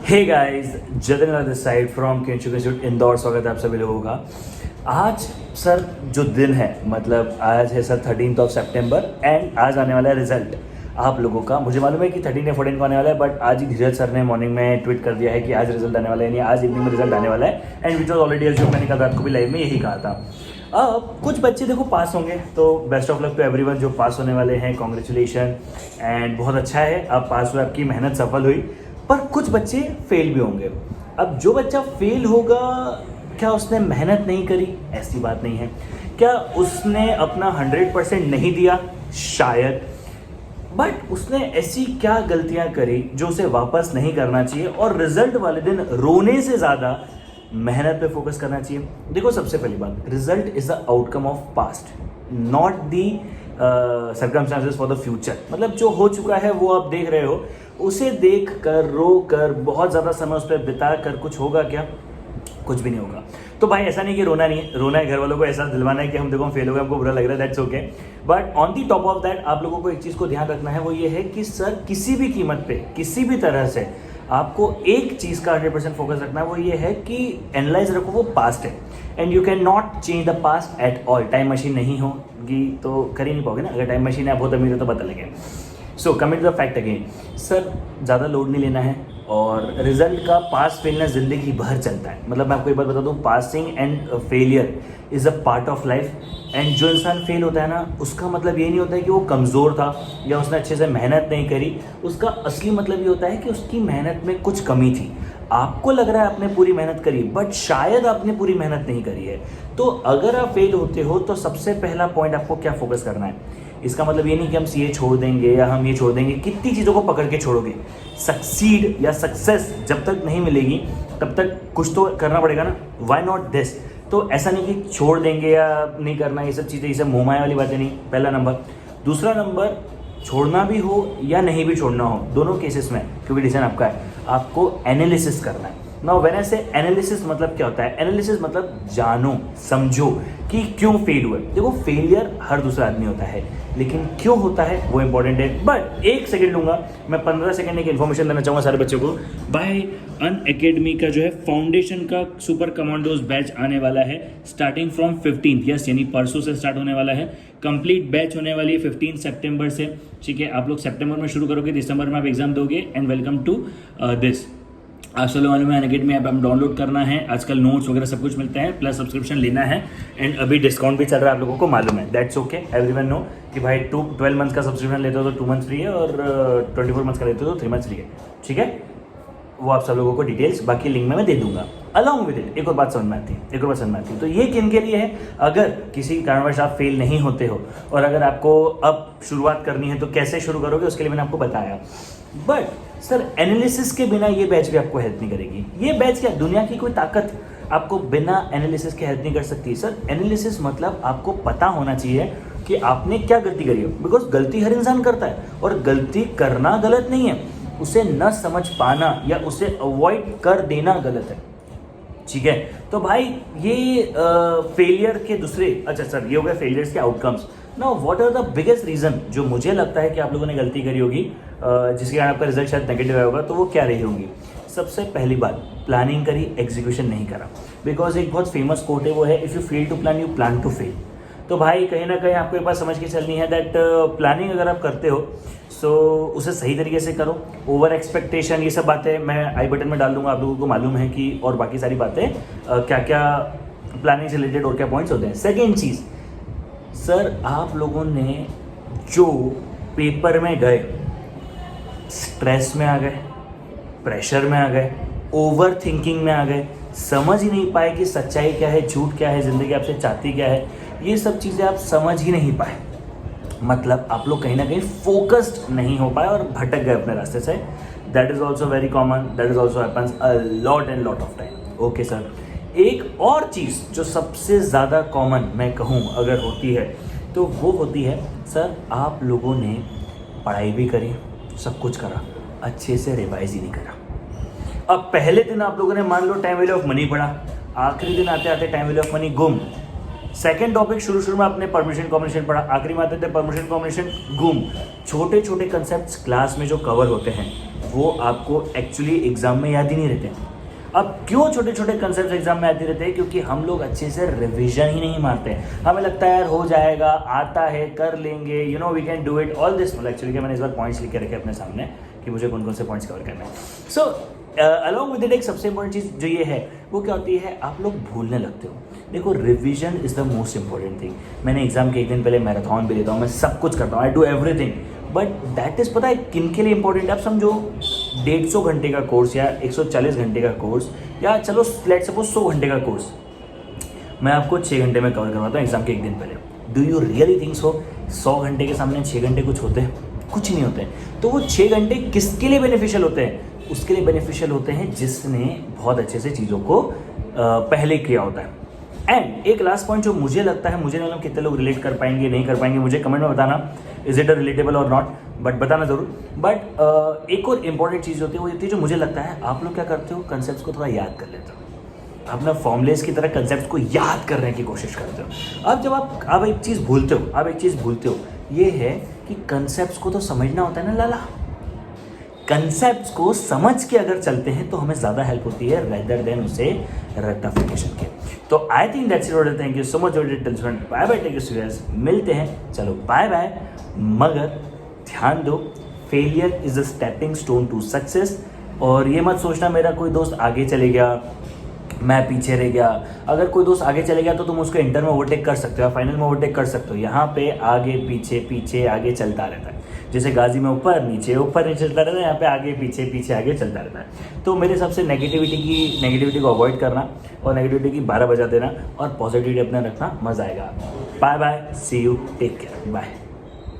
Hey guys, Jatin this side from Kinshuk institute Indore. स्वागत है आप सभी लोगों का। आज सर जो दिन है, मतलब आज है सर 13 सितंबर एंड आज आने वाला है रिजल्ट आप लोगों का। मुझे मालूम है कि 13 या 14 को आने वाला है, बट आज ही धीरज सर ने मॉर्निंग में ट्वीट कर दिया है कि आज रिजल्ट आने वाला है, यानी आज इवनिंग में रिजल्ट आने वाला है। एंड विच वॉज ऑलरेडी जो मैंने कल रात को भी लाइव में यही कहा था। अब कुछ बच्चे देखो पास होंगे, तो best of luck to everyone जो पास होने वाले हैं। कॉन्ग्रेचुलेशन एंड बहुत अच्छा है, आप पास हुए, आपकी मेहनत सफल हुई। पर कुछ बच्चे फेल भी होंगे। अब जो बच्चा फेल होगा, क्या उसने मेहनत नहीं करी? ऐसी बात नहीं है। क्या उसने अपना 100% नहीं दिया? शायद। बट उसने ऐसी क्या गलतियां करी जो उसे वापस नहीं करना चाहिए, और रिजल्ट वाले दिन रोने से ज़्यादा मेहनत पे फोकस करना चाहिए। देखो, सबसे पहली बात, result is the outcome of past, not the circumstances for the future. मतलब जो हो चुका है वो आप देख रहे हो, उसे देख कर, रो कर, बहुत ज़्यादा समय उस पर बिता कर कुछ होगा क्या? कुछ भी नहीं होगा। तो भाई ऐसा नहीं कि रोना नहीं है, रोना है घर वालों को एहसास दिलवाना है कि हम देखो हम फेल हो गए, हमको बुरा लग रहा है, that's okay. But on the top of that आप लोगों को एक चीज़ को ध्यान रखना है, वो ये है कि सर किसी भी कीमत पे, किसी भी तरह से आपको एक चीज़ का 100% फोकस रखना है, वो ये है कि एनालाइज रखो वो पास्ट है and you can not change the past at all. Time machine नहीं होगी तो कर ही नहीं पाओगे ना। अगर टाइम मशीन है, आप बहुत अमीर हो तो पता लगे। So coming to the fact again, sir ज़्यादा लोड नहीं लेना है, और रिजल्ट का पास फेलना ज़िंदगी भर चलता है। मतलब मैं आपको एक बात बता दूँ, passing and failure is a part of life. And जो इंसान फेल होता है ना, उसका मतलब ये नहीं होता है कि वो कमज़ोर था या उसने अच्छे से मेहनत नहीं करी। उसका असली मतलब ये होता है कि उसकी मेहनत में कुछ कमी थी। आपको लग रहा है आपने पूरी मेहनत करी, बट शायद आपने पूरी मेहनत नहीं करी है। तो अगर आप फेल होते हो तो सबसे पहला पॉइंट आपको क्या फोकस करना है? इसका मतलब ये नहीं कि हम सीए छोड़ देंगे या हम ये छोड़ देंगे। कितनी चीज़ों को पकड़ के छोड़ोगे? सक्सीड या सक्सेस जब तक नहीं मिलेगी तब तक कुछ तो करना पड़ेगा ना। Why not this? तो ऐसा नहीं कि छोड़ देंगे या नहीं करना, ये सब चीज़ें, ये सब मोहमाया वाली बातें नहीं। पहला नंबर। दूसरा नंबर, छोड़ना भी हो या नहीं भी छोड़ना हो, दोनों केसेस में, क्योंकि डिसीजन आपका है, आपको एनालिसिस करना है। नाउ व्हेन आई से एनालिसिस, मतलब क्या होता है? एनालिसिस मतलब जानो, समझो कि क्यों फेल हुए। देखो, फेलियर हर दूसरा आदमी होता है, लेकिन क्यों होता है वो इंपॉर्टेंट है। बट एक सेकंड लूंगा मैं, 15 सेकंड एक इन्फॉर्मेशन देना चाहूँगा सारे बच्चों को। बाय अनअकैडमी का जो है फाउंडेशन का सुपर कमांडोज बैच आने वाला है स्टार्टिंग फ्रॉम 15th, यस, यानी परसों से स्टार्ट होने वाला है। कंप्लीट बैच होने वाली है 15 सितंबर से। ठीक है, आप लोग सितंबर में शुरू करोगे, दिसंबर में आप एग्जाम दोगे। And welcome to this. आज चलो मालूम है, अनअकैडमी ऐप हम डाउनलोड करना है, आजकल नोट्स वगैरह सब कुछ मिलता है, प्लस सब्सक्रिप्शन लेना है। एंड अभी डिस्काउंट भी चल रहा है, आप लोगों को मालूम है, दैट्स ओके, एवरीवन नो कि भाई 12 मंथ्स का सब्सक्रिप्शन लेते हो तो 2 मंथ्स फ्री है, और 24 मंथ्स का लेते हो तो 3 मंथ्स फ्री है। ठीक है, वो आप सब लोगों को डिटेल्स बाकी लिंक में मैं दे दूंगा। अलॉन्ग विद इट एक और बात समझ में आती है, तो ये किन के लिए है? अगर किसी कारणवश आप फेल नहीं होते हो और अगर आपको अब शुरुआत करनी है तो कैसे शुरू करोगे, उसके लिए मैंने आपको बताया। बट सर एनालिसिस के बिना ये बैच भी आपको हेल्प नहीं करेगी। ये बैच क्या, दुनिया की कोई ताकत आपको बिना एनालिसिस के हेल्प नहीं कर सकती। सर एनालिसिस मतलब आपको पता होना चाहिए कि आपने क्या गलती करी हो, बिकॉज गलती हर इंसान करता है, और गलती करना गलत नहीं है, उसे न समझ पाना या उसे अवॉइड कर देना गलत है। ठीक है, तो भाई ये फेलियर के दूसरे, अच्छा सर ये हो गया फेलियर्स के outcomes. Now what are the biggest reason जो मुझे लगता है कि आप लोगों ने गलती करी होगी, जिसके कारण आपका रिजल्ट शायद नेगेटिव आया होगा, तो वो क्या रही होगी? सबसे पहली बात, प्लानिंग करी, एग्जीक्यूशन नहीं करा। बिकॉज एक बहुत फेमस कोट है, वो है if you fail to plan you plan to fail. तो भाई कहीं ना कहीं आपको एक बात समझ के चलनी है दैट प्लानिंग अगर आप करते हो सो उसे सही तरीके से करो। ओवर एक्सपेक्टेशन, ये सब बातें मैं आई बटन में डाल दूंगा, आप लोगों को मालूम है कि, और बाकी सारी बातें क्या क्या प्लानिंग से रिलेटेड और क्या पॉइंट्स होते हैं। सेकेंड चीज़, सर आप लोगों ने जो पेपर में गए, स्ट्रेस में आ गए, प्रेशर में आ गए, ओवर थिंकिंग में आ गए, समझ ही नहीं पाए कि सच्चाई क्या है, झूठ क्या है, ज़िंदगी आपसे चाहती क्या है, ये सब चीज़ें आप समझ ही नहीं पाए। मतलब आप लोग कहीं ना कहीं फोकस्ड नहीं हो पाए और भटक गए अपने रास्ते से। That is also very common, that is also happens a lot and lot of time. Okay sir, एक और चीज़ जो सबसे ज़्यादा कॉमन मैं कहूँ अगर होती है तो वो होती है, सर आप लोगों ने पढ़ाई भी करी, सब कुछ करा, अच्छे से रिवाइज ही नहीं करा। अब पहले दिन आप लोगों ने मान लो टाइम वैल्यू ऑफ मनी पढ़ा, आखिरी दिन आते आते टाइम वैल्यू ऑफ मनी गुम। सेकेंड टॉपिक शुरू में आपने परमिशन कॉम्बिनेशन पढ़ा, आखिरी में आते थे परमिशन कॉम्बिनेशन गुम। छोटे छोटे कंसेप्ट्स क्लास में जो कवर होते हैं वो आपको एक्चुअली एग्जाम में याद ही नहीं रहते। अब क्यों छोटे छोटे कंसेप्ट एग्जाम में आते रहते हैं? क्योंकि हम लोग अच्छे से रिवीजन ही नहीं मारते हैं। हमें लगता है यार हो जाएगा, आता है, कर लेंगे, you know we can do it all this. मतलब एक्चुअली मैंने इस बार पॉइंट्स लिख के रखे अपने सामने कि मुझे कौन कौन से पॉइंट्स कवर करने हैं। सो अलॉन्ग विद इट एक सबसे इंपॉर्टेंट चीज़ जो ये है वो क्या होती है, आप लोग भूलने लगते हो। देखो revision is the most important thing. मैंने एग्जाम के एक दिन पहले मैराथन भी लेता हूँ, मैं सब कुछ करता हूँ, I do everything, but that is पता है किन के लिए इंपॉर्टेंट है? आप समझो 150 घंटे का कोर्स या 140 घंटे का कोर्स या चलो लेट्स सपोज 100 घंटे का कोर्स मैं आपको 6 घंटे में कवर करवाता हूँ एग्जाम के एक दिन पहले। Do you really think so? 100 घंटे के सामने 6 घंटे कुछ होते हैं? कुछ नहीं होते। तो वो 6 घंटे किसके लिए बेनिफिशियल होते हैं? उसके लिए बेनिफिशियल होते हैं जिसने बहुत अच्छे से चीज़ों को पहले किया होता है। एंड एक लास्ट पॉइंट जो मुझे लगता है, मुझे नहीं मालूम कितने लोग रिलेट कर पाएंगे नहीं कर पाएंगे, मुझे कमेंट में बताना इज इट अ रिलेटेबल और नॉट, बट बताना ज़रूर। बट एक और इम्पॉर्टेंट चीज़ होती है वो होती है जो मुझे लगता है आप लोग क्या करते हो, कंसेप्ट को थोड़ा याद कर लेते हो। अपना फॉर्मुलेस की तरह कंसेप्ट को याद करने की कोशिश करते हो। अब जब आप एक चीज़ भूलते हो, ये है कि कंसेप्ट को तो समझना होता है ना लाला। कंसेप्ट्स को समझ के अगर चलते हैं तो हमें ज़्यादा हेल्प होती है रेदर देन उसे रेक्टिफिकेशन के। तो I think that's it. Thank you so much for details. Bye bye, take you, मिलते हैं, चलो बाय बाय। मगर ध्यान दो, failure is a stepping stone to success. और ये मत सोचना मेरा कोई दोस्त आगे चले गया मैं पीछे रह गया। अगर कोई दोस्त आगे चले गया तो तुम उसको इंटर में ओवरटेक कर सकते हो, फाइनल में ओवरटेक कर सकते हो। यहाँ पे आगे पीछे पीछे आगे चलता रहता है। जैसे गाजी में ऊपर नीचे चलता रहता है, यहाँ पे आगे पीछे पीछे आगे चलता रहता है। तो मेरे हिसाब से नेगेटिविटी को अवॉइड करना और नेगेटिविटी की 12 बजा देना और पॉजिटिविटी अपने रखना, मज़ा आएगा। Bye bye, see you, take care, bye.